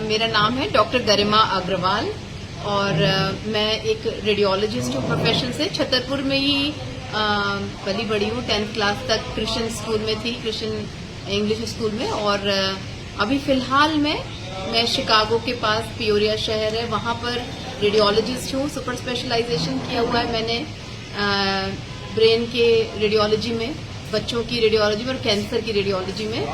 मेरा नाम है डॉक्टर गरिमा अग्रवाल और मैं एक रेडियोलॉजिस्ट हूँ प्रोफेशन से। छतरपुर में ही पली बड़ी हूँ। 10th क्लास तक क्रिश्चियन स्कूल में थी, क्रिश्चियन इंग्लिश स्कूल में। और अभी फिलहाल मैं शिकागो के पास पियोरिया शहर है, वहाँ पर रेडियोलॉजिस्ट हूँ। सुपर स्पेशलाइजेशन किया हुआ है मैंने ब्रेन के रेडियोलॉजी में, बच्चों की रेडियोलॉजी में और कैंसर की रेडियोलॉजी में।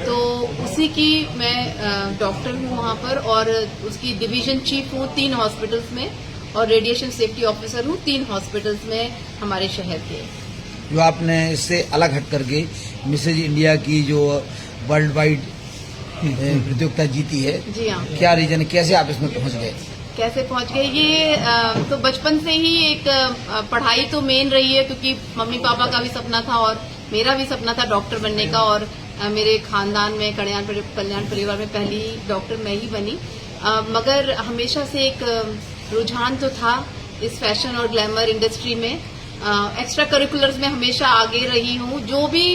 तो उसी की मैं डॉक्टर हूँ वहाँ पर, और उसकी डिवीजन चीफ हूँ 3 हॉस्पिटल्स में, और रेडिएशन सेफ्टी ऑफिसर हूँ 3 हॉस्पिटल्स में हमारे शहर के। जो आपने इससे अलग हट करके मिसेज इंडिया की जो वर्ल्ड वाइड प्रतियोगिता जीती है, जी हाँ, क्या रीजन है, कैसे आप इसमें पहुँच गए? कैसे पहुंच गए? ये तो बचपन से ही एक पढ़ाई तो मेन रही है, क्योंकि मम्मी पापा का भी सपना था और मेरा भी सपना था डॉक्टर बनने का। और मेरे खानदान में कल्याण परिवार में पहली डॉक्टर मैं ही बनी। मगर हमेशा से एक रुझान तो था इस फैशन और ग्लैमर इंडस्ट्री में। एक्स्ट्रा करिकुलर्स में हमेशा आगे रही हूँ। जो भी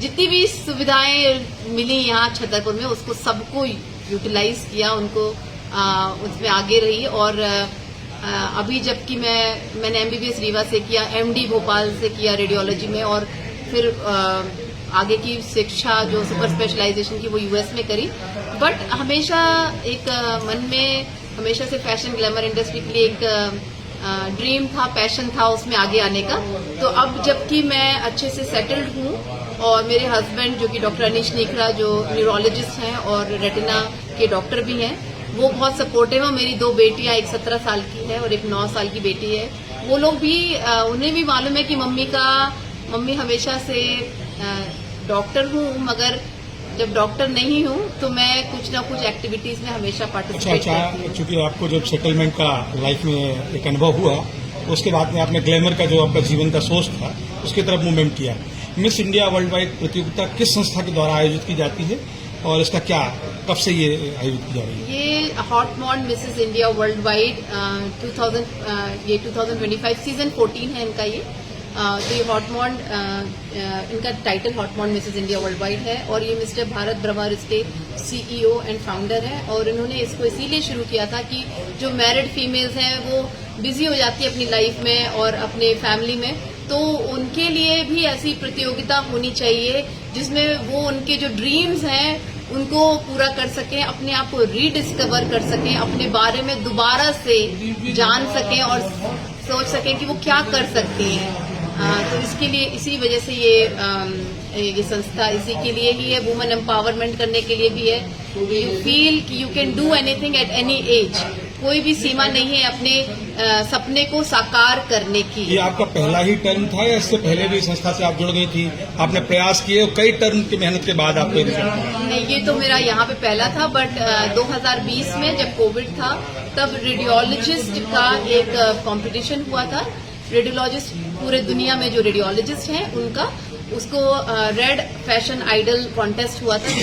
जितनी भी सुविधाएं मिली यहाँ छतरपुर में, उसको सबको यूटिलाइज किया, उनको उसमें आगे रही। और अभी जबकि मैंने MBBS रीवा से किया, MD भोपाल से किया रेडियोलॉजी में, और फिर आगे की शिक्षा जो सुपर स्पेशलाइजेशन की वो US में करी। बट हमेशा एक मन में हमेशा से फैशन ग्लैमर इंडस्ट्री के लिए एक ड्रीम था, पैशन था उसमें आगे आने का। तो अब जबकि मैं अच्छे से सेटल्ड हूँ, और मेरे हस्बैंड जो कि डॉक्टर अनीश नीखरा जो न्यूरोलॉजिस्ट हैं और रेटिना के डॉक्टर भी हैं, वो बहुत सपोर्टिव है। मेरी 2 बेटियां, एक 17 साल की है और एक 9 साल की बेटी है। वो लोग भी उन्हें भी मालूम है कि मम्मी हमेशा से डॉक्टर हूँ, मगर जब डॉक्टर नहीं हूँ तो मैं कुछ ना कुछ एक्टिविटीज में हमेशा पार्टिसिपेट करती हूँ। चूंकि आपको जब सेटलमेंट का लाइफ में एक अनुभव हुआ, उसके बाद में आपने ग्लैमर का जो आपका जीवन का सोच था उसकी तरफ मूवमेंट किया। मिस इंडिया वर्ल्ड वाइड प्रतियोगिता किस संस्था के द्वारा आयोजित की जाती है और इसका कब से ये आयोजित की जा रही है? ये Haut Monde Mrs India Worldwide 2025 season 14 है इनका ये। तो ये हॉटमॉन्ड इनका title Haut Monde Mrs India Worldwide है, और ये मिस्टर भारत ब्रह्मारिस के CEO एंड फाउंडर हैं। और इन्होंने इसको इसीलिए शुरू किया था कि जो मैरिड फीमेल्स हैं वो बिजी हो जाती है अपनी लाइफ में और अपने फैमिली में, तो उनके लिए भी ऐसी प्रतियोगिता होनी चाहिए जिसमें वो उनके जो ड्रीम्स हैं उनको पूरा कर सकें, अपने आप को रीडिस्कवर कर सकें, अपने बारे में दोबारा से जान सकें और सोच सकें कि वो क्या कर सकती हैं। तो इसके लिए, इसी वजह से ये संस्था इसी के लिए ही है, वुमेन एम्पावरमेंट करने के लिए भी है। यू फील कि you can do anything at any as. कोई भी सीमा नहीं है अपने सपने को साकार करने की। ये आपका पहला ही टर्म था या इससे पहले भी संस्था से आप जुड़ गई थी? आपने प्रयास किए और कई टर्म की मेहनत के बाद आपको नहीं, ये तो मेरा यहाँ पे पहला था। बट 2020 में जब कोविड था, तब रेडियोलॉजिस्ट का एक कंपटीशन हुआ था। रेडियोलॉजिस्ट पूरे दुनिया में जो रेडियोलॉजिस्ट हैं उनका, उसको रेड फैशन आइडल कॉन्टेस्ट हुआ था,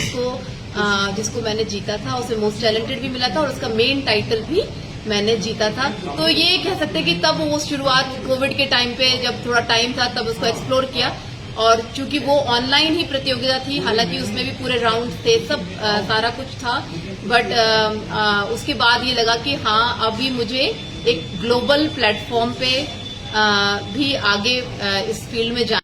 जिसको मैंने जीता था। उसमें मोस्ट टैलेंटेड भी मिला था और उसका मेन टाइटल भी मैंने जीता था। तो ये कह सकते हैं कि तब वो शुरुआत कोविड के टाइम पे जब थोड़ा टाइम था तब उसको एक्सप्लोर किया। और चूंकि वो ऑनलाइन ही प्रतियोगिता थी, हालांकि उसमें भी पूरे राउंड थे, सब सारा कुछ था। बट उसके बाद ये लगा कि हाँ, अभी मुझे एक ग्लोबल प्लेटफॉर्म पे भी आगे इस फील्ड में जाना